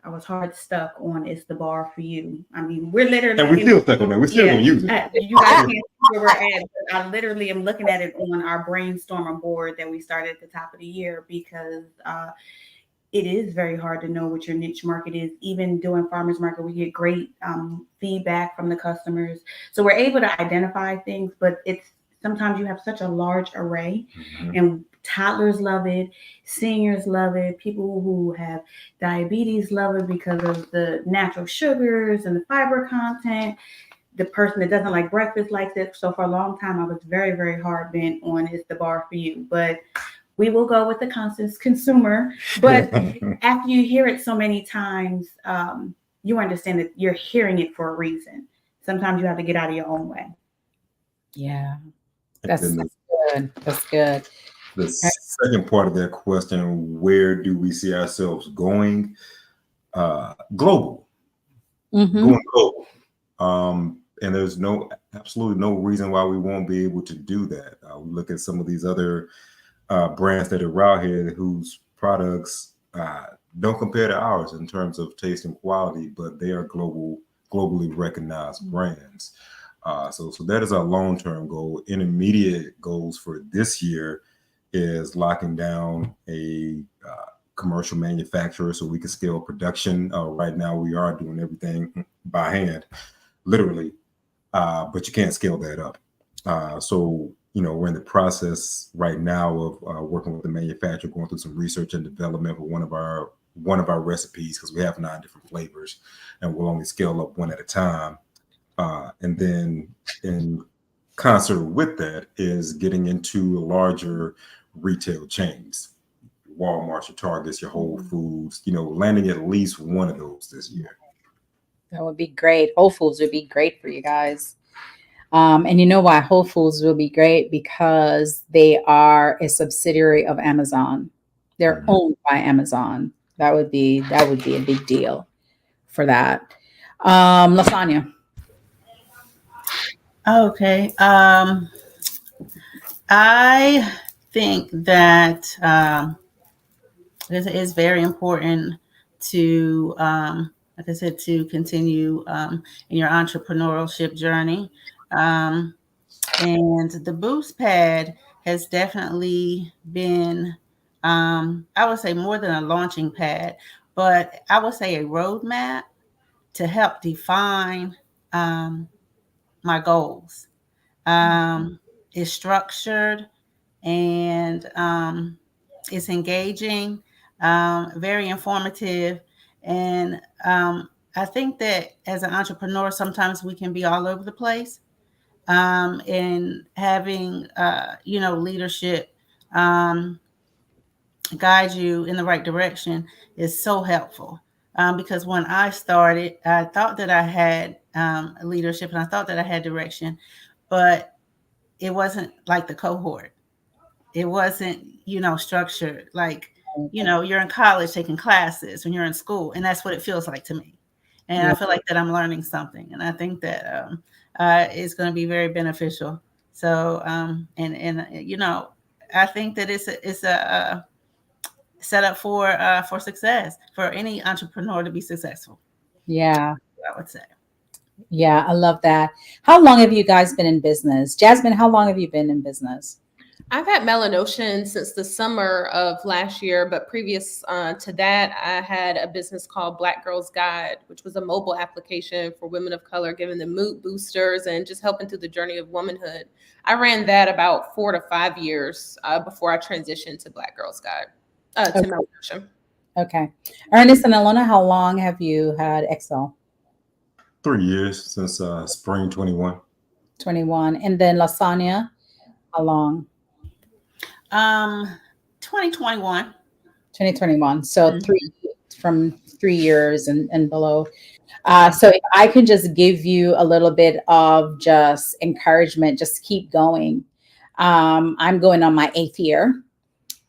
S4: was hard stuck on it's the bar for you. I mean, we're literally,
S3: and we still stuck on that. We still gonna use it.
S4: You guys can't see where we're at. But I literally am looking at it on our brainstorming board that we started at the top of the year because it is very hard to know what your niche market is. Even doing farmers market, we get great feedback from the customers. So we're able to identify things, but it's sometimes you have such a large array and toddlers love it. Seniors love it. People who have diabetes love it because of the natural sugars and the fiber content. The person that doesn't like breakfast likes it. So for a long time, I was very, very hard bent on it's the bar for you. But we will go with the conscious consumer. But after you hear it so many times, you understand that you're hearing it for a reason. Sometimes you have to get out of your own way.
S1: Yeah, that's good. That's good.
S3: The second part of that question, where do we see ourselves going? Global. Going global. And there's absolutely no reason why we won't be able to do that. We look at some of these other brands that are out here whose products don't compare to ours in terms of taste and quality, but they are globally recognized brands. So that is our long-term goal. Intermediate goals for this year is locking down a commercial manufacturer so we can scale production. Right now, we are doing everything by hand, literally, but you can't scale that up. So we're in the process right now of working with the manufacturer, going through some research and development for one of our recipes because we have 9 different flavors, and we'll only scale up one at a time. And then in concert with that is getting into larger retail chains, Walmart, your Targets, your Whole Foods, landing at least one of those this year.
S1: That would be great. Whole Foods would be great for you guys. And you know why Whole Foods will be great? Because they are a subsidiary of Amazon. They're owned by Amazon. That would be a big deal for that. Lasagna.
S5: Okay. I think that it is very important to, like I said, to continue in your entrepreneurship journey. And the BoostPad has definitely been, I would say, more than a launching pad, but I would say a roadmap to help define my goals. It's structured and it's engaging, very informative. And I think that as an entrepreneur, sometimes we can be all over the place. And having, leadership guide you in the right direction is so helpful. Because when I started, I thought that I had leadership and I thought that I had direction, but it wasn't like the cohort. It wasn't, structured. Like, you're in college taking classes when you're in school, and that's what it feels like to me. And I feel like that I'm learning something, and I think that it's going to be very beneficial. So, I think that it's a set up for success for any entrepreneur to be successful.
S1: Yeah.
S5: I would say.
S1: Yeah, I love that. How long have you guys been in business? Jasmine, how long have you been in business?
S2: I've had MELANOTION since the summer of last year, but previous to that, I had a business called Black Girls Guide, which was a mobile application for women of color, giving them mood boosters and just helping through the journey of womanhood. I ran that about 4 to 5 years before I transitioned to Black Girls Guide, to MELANOTION.
S1: Okay. Ernest and Alonna, how long have you had XCEL?
S3: 3 years since spring 21.
S1: 21. And then Lasagna, how long?
S5: 2021.
S1: 2021. So from 3 years and below. So if I could just give you a little bit of just encouragement, just keep going. I'm going on my 8th year,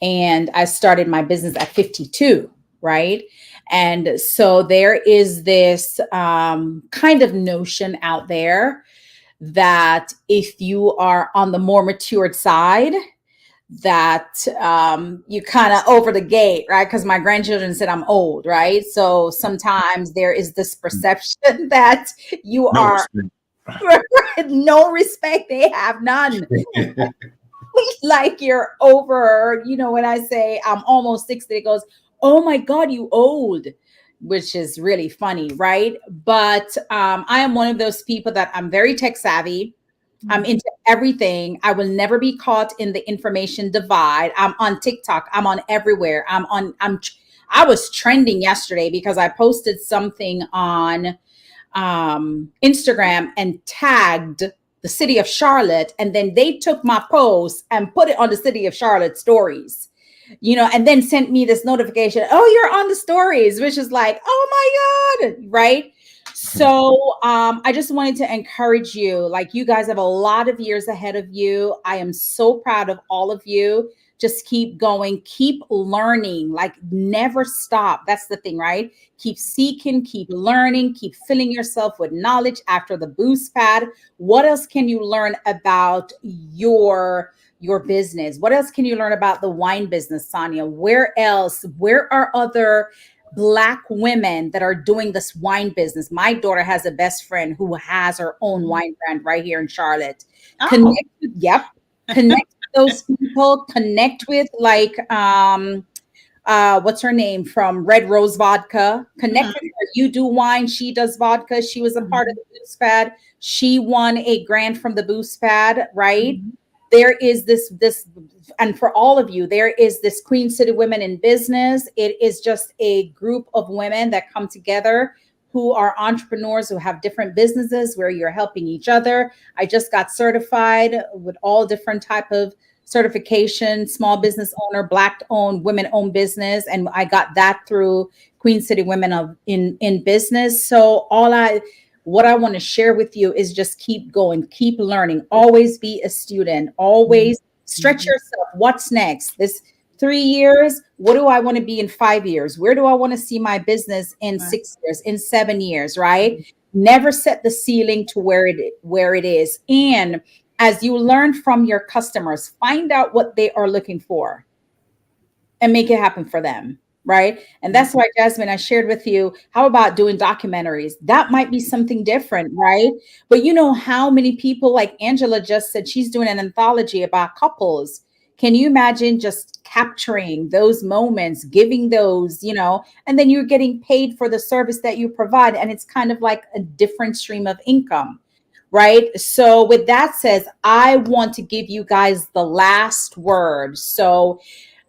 S1: and I started my business at 52, right? And so there is this kind of notion out there that if you are on the more matured side, that you kind of over the gate, right? Because my grandchildren said I'm old, right? So sometimes there is this perception that you are no respect. They have none. Like you're over, when I say I'm almost 60, it goes, oh my God, you old, which is really funny, right? But I am one of those people that I'm very tech savvy. I'm into everything. I will never be caught in the information divide. I'm on TikTok. I'm on everywhere. I was trending yesterday because I posted something on Instagram and tagged the city of Charlotte. And then they took my post and put it on the city of Charlotte stories, and then sent me this notification. Oh, you're on the stories, which is like, oh my God. Right. So I just wanted to encourage you, like you guys have a lot of years ahead of you. I am so proud of all of you. Just keep going, keep learning, like never stop. That's the thing, right? Keep seeking, keep learning, keep filling yourself with knowledge after the boost pad. What else can you learn about your business? What else can you learn about the wine business, Sonia? Where else? Where are other Black women that are doing this wine business? My daughter has a best friend who has her own wine brand right here in Charlotte.
S5: Oh.
S1: Connect with those people. Connect with like what's her name from Red Rose Vodka. Connect with her. You do wine, she does vodka. She was a part of the Boost Pad. She won a grant from the Boost Pad, right? There is this, and for all of you, there is this Queen City Women in Business. It is just a group of women that come together who are entrepreneurs who have different businesses where you're helping each other. I just got certified with all different type of certification, small business owner, Black owned, women owned business. And I got that through Queen City Women in Business. So what I want to share with you is just keep going, keep learning, always be a student, always stretch yourself. What's next? This 3 years, what do I want to be in 5 years? Where do I want to see my business in 6 years, in 7 years, right? Never set the ceiling to where it is. And as you learn from your customers, find out what they are looking for and make it happen for them. Right. And that's why, Jasmine, I shared with you, how about doing documentaries? That might be something different. Right. But you know how many people, like Angela just said, she's doing an anthology about couples. Can you imagine just capturing those moments, giving those, and then you're getting paid for the service that you provide. And it's kind of like a different stream of income. Right. So with that said, I want to give you guys the last word. So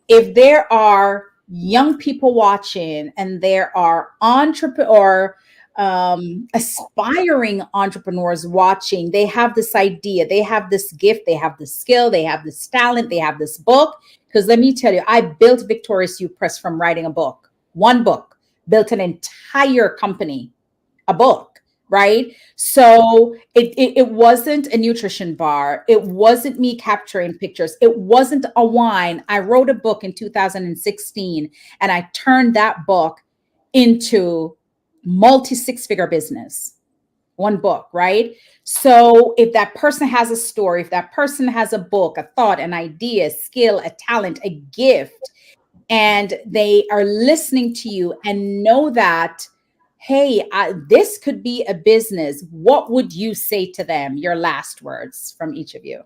S1: if there are young people watching and there are entrepreneur aspiring entrepreneurs watching, they have this idea, they have this gift, they have this skill, they have this talent, they have this book. Because let me tell you, I built Victorious Youth Press from writing a book, one book, built an entire company, a book, right? So it wasn't a nutrition bar. It wasn't me capturing pictures. It wasn't a wine. I wrote a book in 2016 and I turned that book into multi-six-figure business. One book, right? So if that person has a story, if that person has a book, a thought, an idea, skill, a talent, a gift, and they are listening to you and know that, hey, this could be a business, what would you say to them? Your last words from each of you.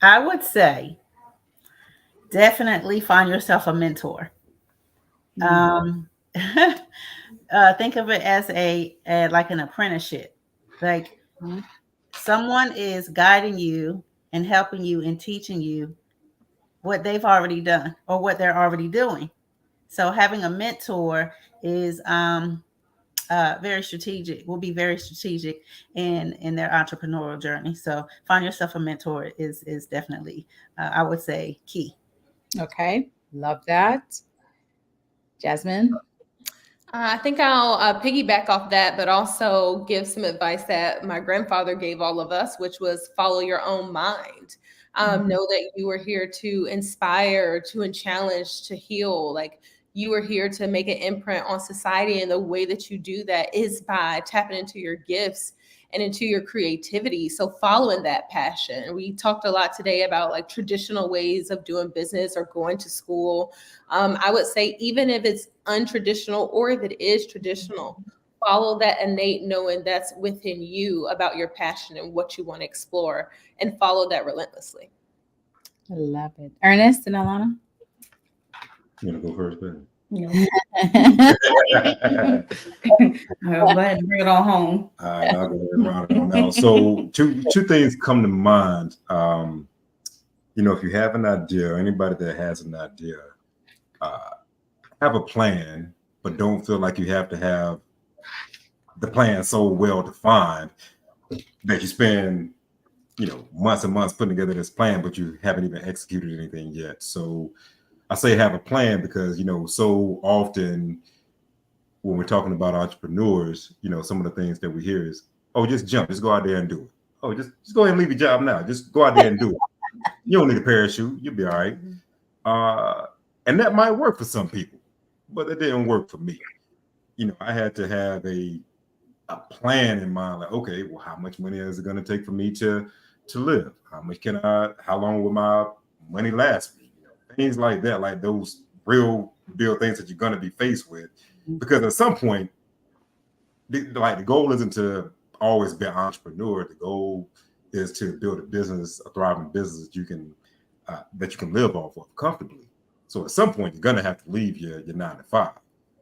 S5: I would say definitely find yourself a mentor. Think of it as a like an apprenticeship. Like someone is guiding you and helping you and teaching you what they've already done or what they're already doing. So having a mentor is very strategic, will be very strategic in their entrepreneurial journey. So find yourself a mentor is definitely, I would say, key.
S1: Okay, love that. Jasmine?
S2: I think I'll piggyback off that, but also give some advice that my grandfather gave all of us, which was follow your own mind. Know that you are here to inspire, to challenge, to heal. Like you are here to make an imprint on society. And the way that you do that is by tapping into your gifts and into your creativity. So following that passion. We talked a lot today about like traditional ways of doing business or going to school. I would say even if it's untraditional or if it is traditional, follow that innate knowing that's within you about your passion and what you want to explore, and follow that relentlessly.
S1: I love it. Ernest and Alonna?
S3: You want to go first, baby?
S4: Go ahead and bring it on home.
S3: All right, I'll go around it on now. So two things come to mind. If you have an idea, anybody that has an idea, have a plan, but don't feel like you have to have the plan so well defined that you spend, months and months putting together this plan, but you haven't even executed anything yet. So I say have a plan because, so often when we're talking about entrepreneurs, some of the things that we hear is, oh, just jump, just go out there and do it. Oh, just go ahead and leave your job now. Just go out there and do it. You don't need a parachute. You'll be all right. And that might work for some people, but it didn't work for me. I had to have a plan in mind, like, okay, well, how much money is it going to take for me to live? How long will my money last me? Things like that, like those real things that you're going to be faced with. Because at some point, the goal isn't to always be an entrepreneur. The goal is to build a business, a thriving business that you can live off of comfortably. So at some point, you're going to have to leave your 9 to 5.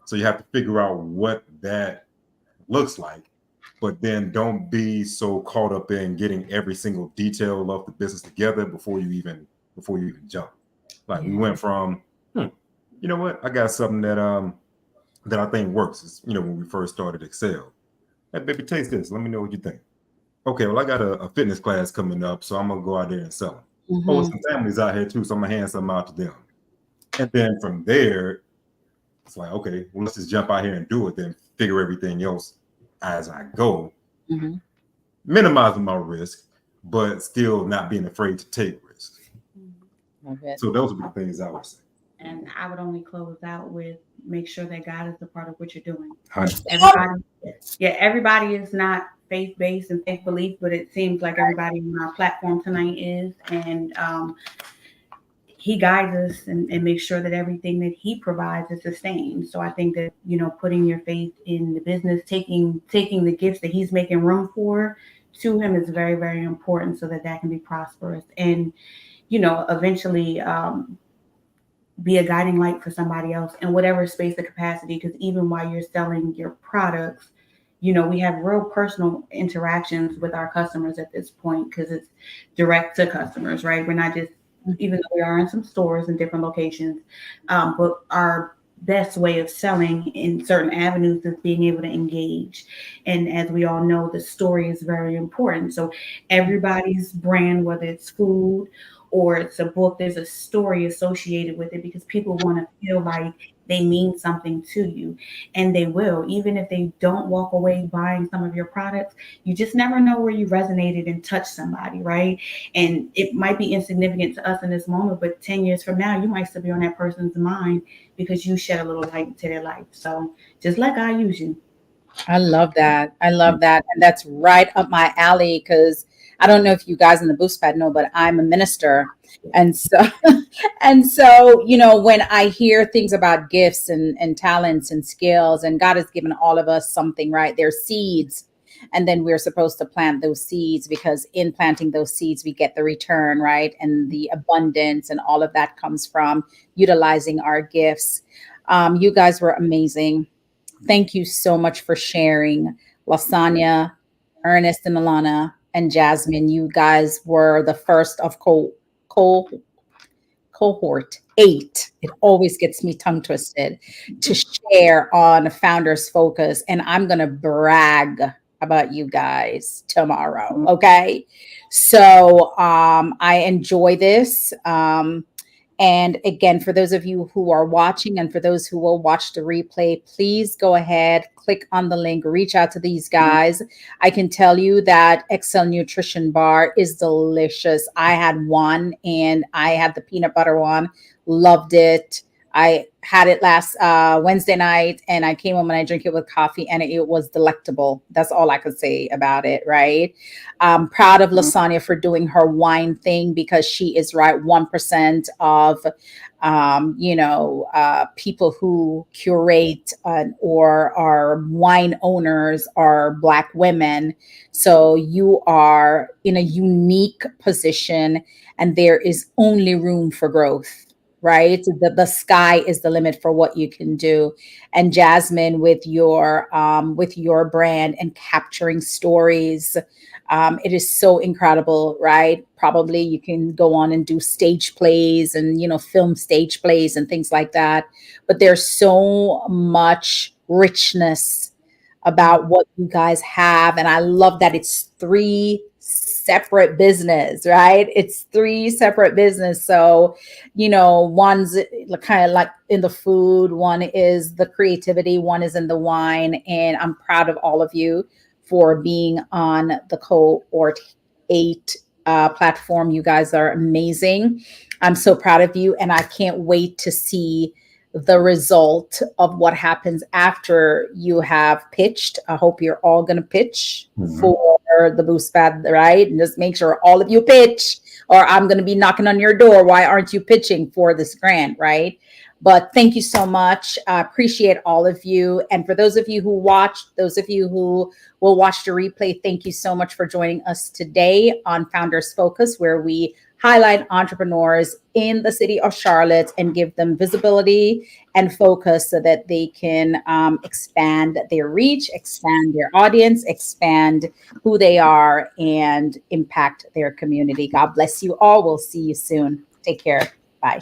S3: So you have to figure out what that looks like, but then don't be so caught up in getting every single detail of the business together before you even jump. Like we went from, you know what, I got something that I think works. It's, when we first started XCEL. Hey, baby, taste this. Let me know what you think. Okay, well, I got a fitness class coming up, so I'm gonna go out there and sell them. Oh, some families out here too, so I'm gonna hand something out to them. And then from there, it's like, okay, well, let's just jump out here and do it, then figure everything else as I go. Minimizing my risk, but still not being afraid to take risks. So those would be the things I would say.
S4: And I would only close out with make sure that God is a part of what you're doing.
S3: 100%.
S4: Everybody is not faith-based and faith belief, but it seems like everybody on our platform tonight is. And he guides us and makes sure that everything that he provides is sustained. So I think that, putting your faith in the business, taking the gifts that he's making room for to him is very, very important so that can be prosperous. And, eventually be a guiding light for somebody else in whatever space or capacity. Because even while you're selling your products, we have real personal interactions with our customers at this point because it's direct to customers, right? We're not just, even though we are in some stores in different locations, but our best way of selling in certain avenues is being able to engage. And as we all know, the story is very important. So everybody's brand, whether it's food or it's a book, there's a story associated with it because people want to feel like they mean something to you, and they will, even if they don't walk away buying some of your products. You just never know where you resonated and touched somebody, right? And it might be insignificant to us in this moment, but 10 years from now, you might still be on that person's mind because you shed a little light into their life. So just let God use you.
S1: I love that. I love that. And that's right up my alley because I don't know if you guys in the Boost Pad know, but I'm a minister. And so, and so, you know, when I hear things about gifts and talents and skills, and God has given all of us something, right? They're seeds. And then we're supposed to plant those seeds because in planting those seeds, we get the return, right? And the abundance and all of that comes from utilizing our gifts. You guys were amazing. Thank you so much for sharing. Lasagna, Ernest, and Alonna, and Jasmine, you guys were the first of cohort 8. It always gets me tongue twisted to share on Founders Focus. And I'm going to brag about you guys tomorrow. Okay. So I enjoy this. And again, for those of you who are watching and for those who will watch the replay, please go ahead, click on the link, reach out to these guys. I can tell you that XCEL Nutrition Bar is delicious. I had one and I had the peanut butter one, loved it. I had it last Wednesday night and I came home and I drank it with coffee and it was delectable. That's all I could say about it, right? I'm proud of Lasagna for doing her wine thing because she is right. 1% of, people who curate or are wine owners are Black women. So you are in a unique position and there is only room for growth. Right? The sky is the limit for what you can do. And Jasmine, with your brand and capturing stories, it is so incredible, right? Probably you can go on and do stage plays and, film stage plays and things like that. But there's so much richness about what you guys have. And I love that it's 3 separate business, right? It's 3 separate business. So, one's kind of like in the food, one is the creativity, one is in the wine. And I'm proud of all of you for being on the Cohort 8 platform. You guys are amazing. I'm so proud of you. And I can't wait to see the result of what happens after you have pitched. I hope you're all going to pitch for the Boost Pad, right? And just make sure all of you pitch, or I'm going to be knocking on your door. Why aren't you pitching for this grant, right? But thank you so much. I appreciate all of you. And for those of you who watched, those of you who will watch the replay, thank you so much for joining us today on Founders Focus, where we highlight entrepreneurs in the city of Charlotte and give them visibility and focus so that they can expand their reach, expand their audience, expand who they are, and impact their community. God bless you all. We'll see you soon. Take care. Bye.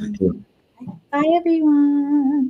S1: Bye, everyone.